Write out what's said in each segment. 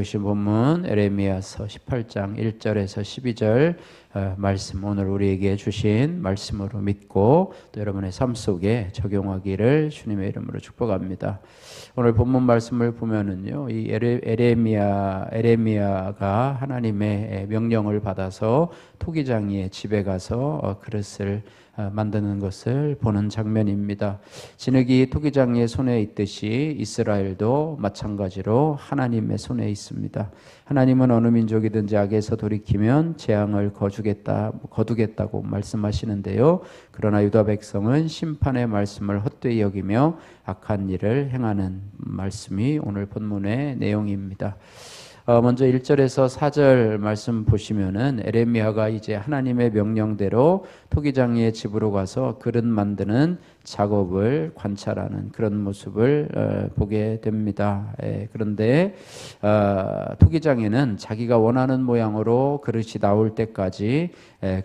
읽으신 본문 에레미야서 18장 1절에서 12절 말씀, 오늘 우리에게 주신 말씀으로 믿고 또 여러분의 삶 속에 적용하기를 주님의 이름으로 축복합니다. 오늘 본문 말씀을 보면은요, 이 에레미야가 하나님의 명령을 받아서 토기장이의 집에 가서 그릇을 만드는 것을 보는 장면입니다. 진흙이 토기장이의 손에 있듯이 이스라엘도 마찬가지로 하나님의 손에 있습니다. 하나님은 어느 민족이든지 악에서 돌이키면 재앙을 거두겠다고 말씀하시는데요. 그러나 유다 백성은 심판의 말씀을 헛되이 여기며 악한 일을 행하는 말씀이 오늘 본문의 내용입니다. 먼저 1절에서 4절 말씀 보시면은 에레미야가 이제 하나님의 명령대로 토기장이의 집으로 가서 그릇 만드는 작업을 관찰하는 그런 모습을 보게 됩니다. 그런데 토기장에는 자기가 원하는 모양으로 그릇이 나올 때까지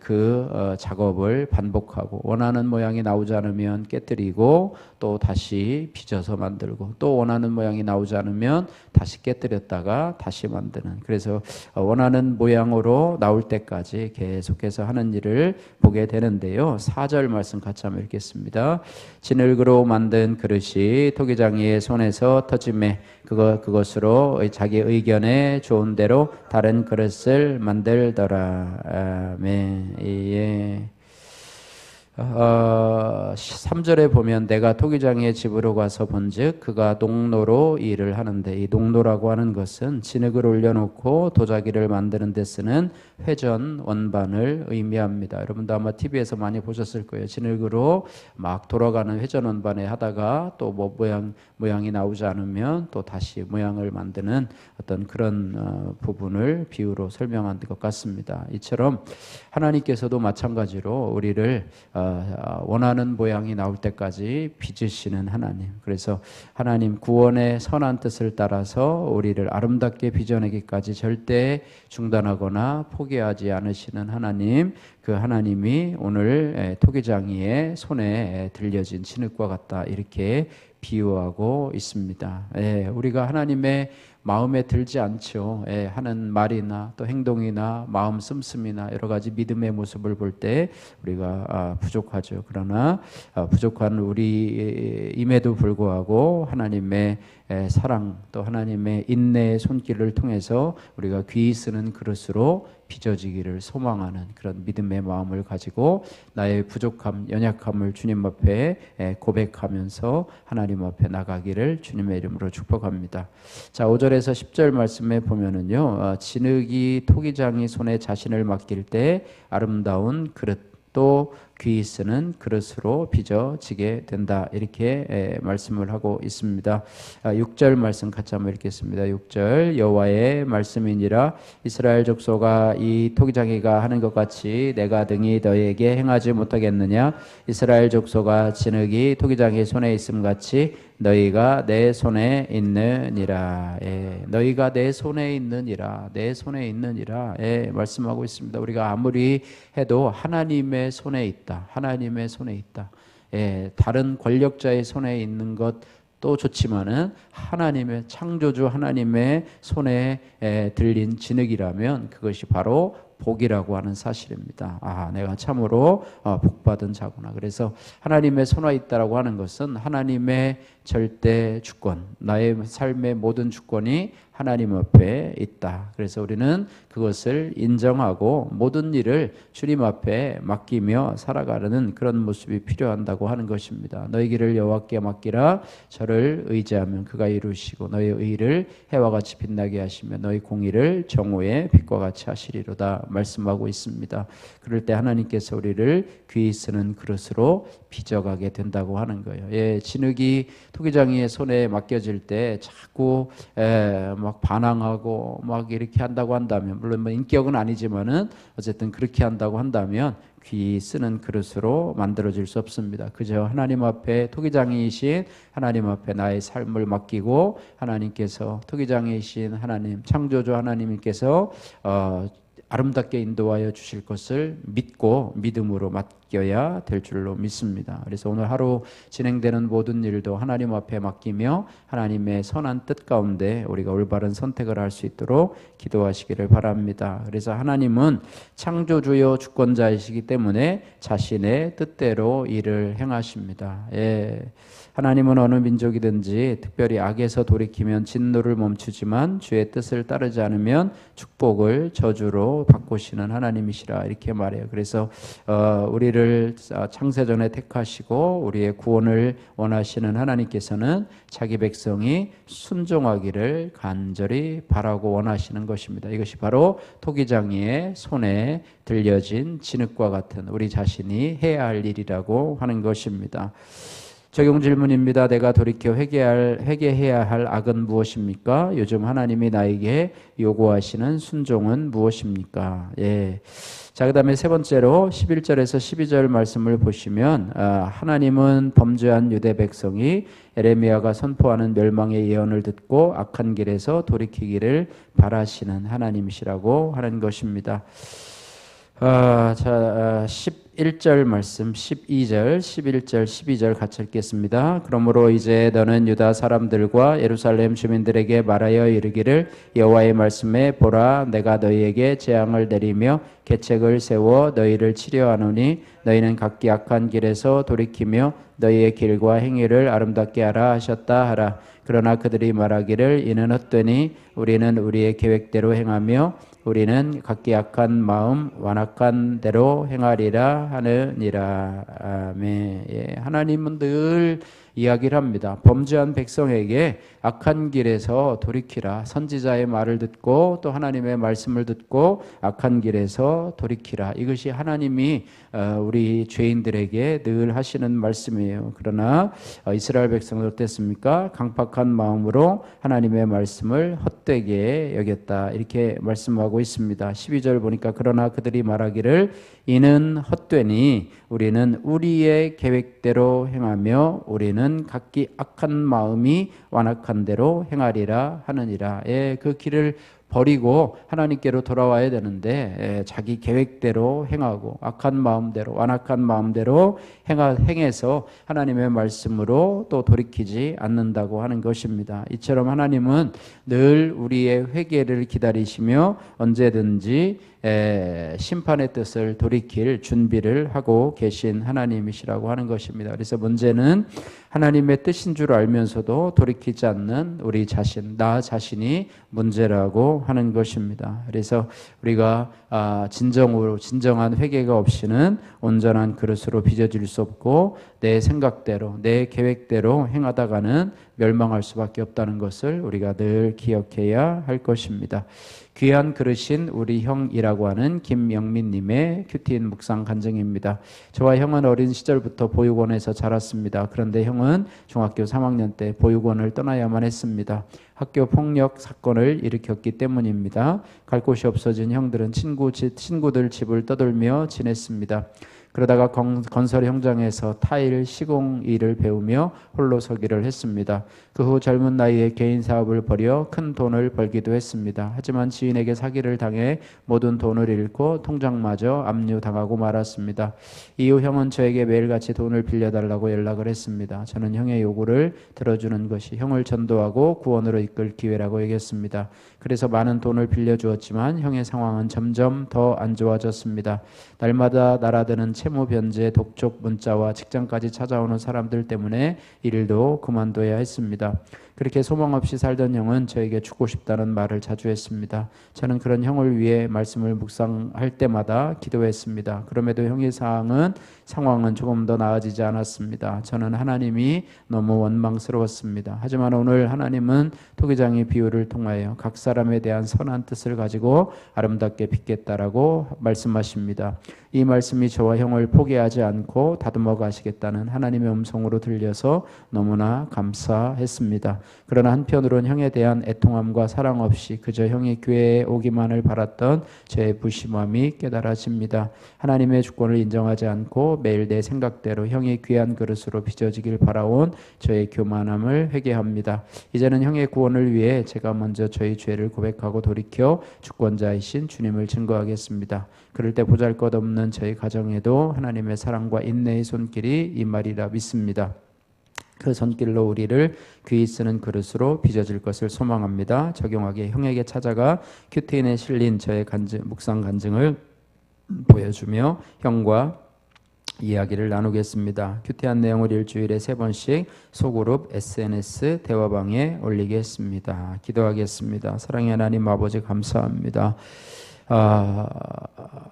그 작업을 반복하고, 원하는 모양이 나오지 않으면 깨뜨리고 또 다시 빚어서 만들고, 또 원하는 모양이 나오지 않으면 다시 깨뜨렸다가 다시 만드는, 그래서 원하는 모양으로 나올 때까지 계속해서 하는 일을 보게 되는데요. 4절 말씀 같이 한번 읽겠습니다. 진흙으로 만든 그릇이 토기장이의 손에서 터짐에 그것으로 자기 의견에 좋은 대로 다른 그릇을 만들더라. 아멘. 예. 3절에 보면 내가 토기장의 집으로 가서 본즉 그가 농로로 일을 하는데, 이 농로라고 하는 것은 진흙을 올려놓고 도자기를 만드는 데 쓰는 회전 원반을 의미합니다. 여러분도 아마 TV에서 많이 보셨을 거예요. 진흙으로 막 돌아가는 회전 원반에 하다가 또 뭐 모양이 나오지 않으면 또 다시 모양을 만드는 어떤 그런 부분을 비유로 설명한 것 같습니다. 이처럼 하나님께서도 마찬가지로 우리를 원하는 모양이 나올 때까지 빚으시는 하나님, 그래서 하나님 구원의 선한 뜻을 따라서 우리를 아름답게 빚어내기까지 절대 중단하거나 포기하지 않으시는 하나님, 그 하나님이 오늘 토기장이의 손에 들려진 진흙과 같다, 이렇게 비유하고 있습니다. 우리가 하나님의 마음에 들지 않죠. 하는 말이나 또 행동이나 마음 씀씀이나 여러 가지 믿음의 모습을 볼 때 우리가 부족하죠. 그러나 부족한 우리임에도 불구하고 하나님의 사랑, 또 하나님의 인내의 손길을 통해서 우리가 귀히 쓰는 그릇으로 빚어지기를 소망하는 그런 믿음의 마음을 가지고 나의 부족함, 연약함을 주님 앞에 고백하면서 하나님 앞에 나가기를 주님의 이름으로 축복합니다. 자, 5절에서 10절 말씀에 보면은요, 진흙이 토기장이 손에 자신을 맡길 때 아름다운 그릇, 또 귀히 쓰는 그릇으로 빚어지게 된다, 이렇게 말씀을 하고 있습니다. 6절 말씀 같이 한번 읽겠습니다. 6절 여호와의 말씀이니라. 이스라엘 족속아, 이 토기장이가 하는 것 같이 내가 등이 너희에게 행하지 못하겠느냐. 이스라엘 족속아, 진흙이 토기장이 손에 있음 같이 너희가 내 손에 있느니라. 너희가 내 손에 있느니라. 내 손에 있느니라. 말씀하고 있습니다. 우리가 아무리 해도 하나님의 손에 있다. 하나님의 손에 있다. 다른 권력자의 손에 있는 것도 좋지만은 하나님의, 창조주 하나님의 손에 들린 진흙이라면 그것이 바로 복이라고 하는 사실입니다. 내가 참으로 복받은 자구나. 그래서 하나님의 손에 있다라고 하는 것은 하나님의 절대 주권, 나의 삶의 모든 주권이 하나님 앞에 있다. 그래서 우리는 그것을 인정하고 모든 일을 주님 앞에 맡기며 살아가는 그런 모습이 필요한다고 하는 것입니다. 너희 길을 여호와께 맡기라. 저를 의지하면 그가 이루시고 너희 의를 해와 같이 빛나게 하시며 너희 공의를 정오의 빛과 같이 하시리로다 말씀하고 있습니다. 그럴 때 하나님께서 우리를 귀히 쓰는 그릇으로 빚어가게 된다고 하는 거예요. 진흙이 토기장이의 손에 맡겨질 때 자꾸 막 반항하고 막 이렇게 한다고 한다면, 물론 뭐 인격은 아니지만은 어쨌든 그렇게 한다고 한다면 귀히 쓰는 그릇으로 만들어질 수 없습니다. 그저 하나님 앞에 토기장이신 하나님 앞에 나의 삶을 맡기고 하나님께서, 토기장이신 하나님, 창조주 하나님께서 아름답게 인도하여 주실 것을 믿고 믿음으로 맡겨야 될 줄로 믿습니다. 그래서 오늘 하루 진행되는 모든 일도 하나님 앞에 맡기며 하나님의 선한 뜻 가운데 우리가 올바른 선택을 할 수 있도록 기도하시기를 바랍니다. 그래서 하나님은 창조주요 주권자이시기 때문에 자신의 뜻대로 일을 행하십니다. 하나님은 어느 민족이든지 특별히 악에서 돌이키면 진노를 멈추지만 주의 뜻을 따르지 않으면 축복을 저주로 바꾸시는 하나님이시라 이렇게 말해요. 그래서 우리를 창세전에 택하시고 우리의 구원을 원하시는 하나님께서는 자기 백성이 순종하기를 간절히 바라고 원하시는 것입니다. 이것이 바로 토기장이의 손에 들려진 진흙과 같은 우리 자신이 해야 할 일이라고 하는 것입니다. 적용 질문입니다. 내가 돌이켜 회개해야 할 악은 무엇입니까? 요즘 하나님이 나에게 요구하시는 순종은 무엇입니까? 자, 그 다음에 세 번째로 11절에서 12절 말씀을 보시면 하나님은 범죄한 유대 백성이 에레미야가 선포하는 멸망의 예언을 듣고 악한 길에서 돌이키기를 바라시는 하나님이시라고 하는 것입니다. 11절 말씀, 12절, 11절, 12절 같이 읽겠습니다. 그러므로 이제 너는 유다 사람들과 예루살렘 주민들에게 말하여 이르기를 여호와의 말씀에 보라 내가 너희에게 재앙을 내리며 계책을 세워 너희를 치려하노니 너희는 각기 악한 길에서 돌이키며 너희의 길과 행위를 아름답게 하라 하셨다 하라. 그러나 그들이 말하기를 이는 헛되니 우리는 우리의 계획대로 행하며 우리는 각기 악한 마음 완악한 대로 행하리라 하느니라. 아멘. 하나님은 늘 이야기를 합니다. 범죄한 백성에게 악한 길에서 돌이키라. 선지자의 말을 듣고 또 하나님의 말씀을 듣고 악한 길에서 돌이키라. 이것이 하나님이 우리 죄인들에게 늘 하시는 말씀이에요. 그러나 이스라엘 백성은 어땠습니까? 강팍한 마음으로 하나님의 말씀을 헛되게 여겼다. 이렇게 말씀하고 있습니다. 12절 보니까 그러나 그들이 말하기를 이는 헛되니 우리는 우리의 계획대로 행하며 우리는 각기 악한 마음이 완악한 대로 행하리라 하느니라. 그 길을 버리고 하나님께로 돌아와야 되는데 자기 계획대로 행하고 악한 마음대로 완악한 마음대로 행해서 하나님의 말씀으로 또 돌이키지 않는다고 하는 것입니다. 이처럼 하나님은 늘 우리의 회개를 기다리시며 언제든지 심판의 뜻을 돌이킬 준비를 하고 계신 하나님이시라고 하는 것입니다. 그래서 문제는 하나님의 뜻인 줄 알면서도 돌이키지 않는 우리 자신, 나 자신이 문제라고 하는 것입니다. 그래서 우리가 진정한 회개가 없이는 온전한 그릇으로 빚어질 수 없고 내 생각대로 내 계획대로 행하다가는 멸망할 수밖에 없다는 것을 우리가 늘 기억해야 할 것입니다. 귀한 그릇인 우리 형이라고 하는 김영민님의 큐티인 묵상 간증입니다. 저와 형은 어린 시절부터 보육원에서 자랐습니다. 그런데 형은 중학교 3학년 때 보육원을 떠나야만 했습니다. 학교 폭력 사건을 일으켰기 때문입니다. 갈 곳이 없어진 형들은 친구들 집을 떠돌며 지냈습니다. 그러다가 건설 현장에서 타일 시공 일을 배우며 홀로 서기를 했습니다. 그 후 젊은 나이에 개인 사업을 벌여 큰 돈을 벌기도 했습니다. 하지만 지인에게 사기를 당해 모든 돈을 잃고 통장마저 압류당하고 말았습니다. 이후 형은 저에게 매일같이 돈을 빌려달라고 연락을 했습니다. 저는 형의 요구를 들어주는 것이 형을 전도하고 구원으로 이끌 기회라고 여겼습니다. 그래서 많은 돈을 빌려주었지만 형의 상황은 점점 더 안 좋아졌습니다. 날마다 날아드는 채무 변제, 독촉 문자와 직장까지 찾아오는 사람들 때문에 일도 그만둬야 했습니다. 그렇게 소망 없이 살던 형은 저에게 죽고 싶다는 말을 자주 했습니다. 저는 그런 형을 위해 말씀을 묵상할 때마다 기도했습니다. 그럼에도 형의 상황은 조금 더 나아지지 않았습니다. 저는 하나님이 너무 원망스러웠습니다. 하지만 오늘 하나님은 토기장의 비유를 통하여 각 사람에 대한 선한 뜻을 가지고 아름답게 빚겠다라고 말씀하십니다. 이 말씀이 저와 형을 포기하지 않고 다듬어 가시겠다는 하나님의 음성으로 들려서 너무나 감사했습니다. 그러나 한편으로는 형에 대한 애통함과 사랑 없이 그저 형이 교회에 오기만을 바랐던 저의 부심함이 깨달아집니다. 하나님의 주권을 인정하지 않고 매일 내 생각대로 형이 귀한 그릇으로 빚어지길 바라온 저의 교만함을 회개합니다. 이제는 형의 구원을 위해 제가 먼저 저희 죄를 고백하고 돌이켜 주권자이신 주님을 증거하겠습니다. 그럴 때 보잘것없는 저희 가정에도 바로 하나님의 사랑과 인내의 손길이 이 말이라 믿습니다. 그 손길로 우리를 귀히 쓰는 그릇으로 빚어질 것을 소망합니다. 적용하기에 형에게 찾아가 큐티인에 실린 저의 묵상 간증을 보여주며 형과 이야기를 나누겠습니다. 큐티한 내용을 일주일에 3번씩 소그룹 SNS 대화방에 올리겠습니다. 기도하겠습니다. 사랑의 하나님 아버지 감사합니다.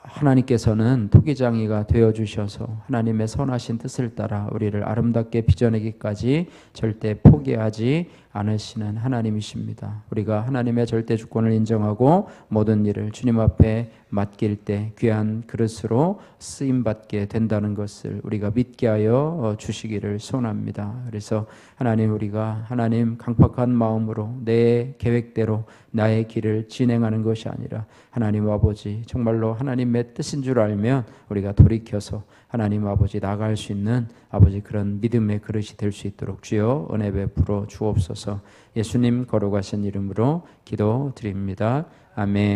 하나님께서는 토기장이가 되어주셔서 하나님의 선하신 뜻을 따라 우리를 아름답게 빚어내기까지 절대 포기하지 않으시는 하나님이십니다. 우리가 하나님의 절대 주권을 인정하고 모든 일을 주님 앞에 맡길 때 귀한 그릇으로 쓰임받게 된다는 것을 우리가 믿게 하여 주시기를 소원합니다. 그래서 하나님, 우리가 하나님 강팍한 마음으로 내 계획대로 나의 길을 진행하는 것이 아니라 하나님 아버지 정말로 하나님의 뜻인 줄 알면 우리가 돌이켜서 하나님 아버지 나아갈 수 있는 아버지 그런 믿음의 그릇이 될 수 있도록 주여 은혜 베풀어 주옵소서. 예수님 거룩하신 이름으로 기도드립니다. 아멘.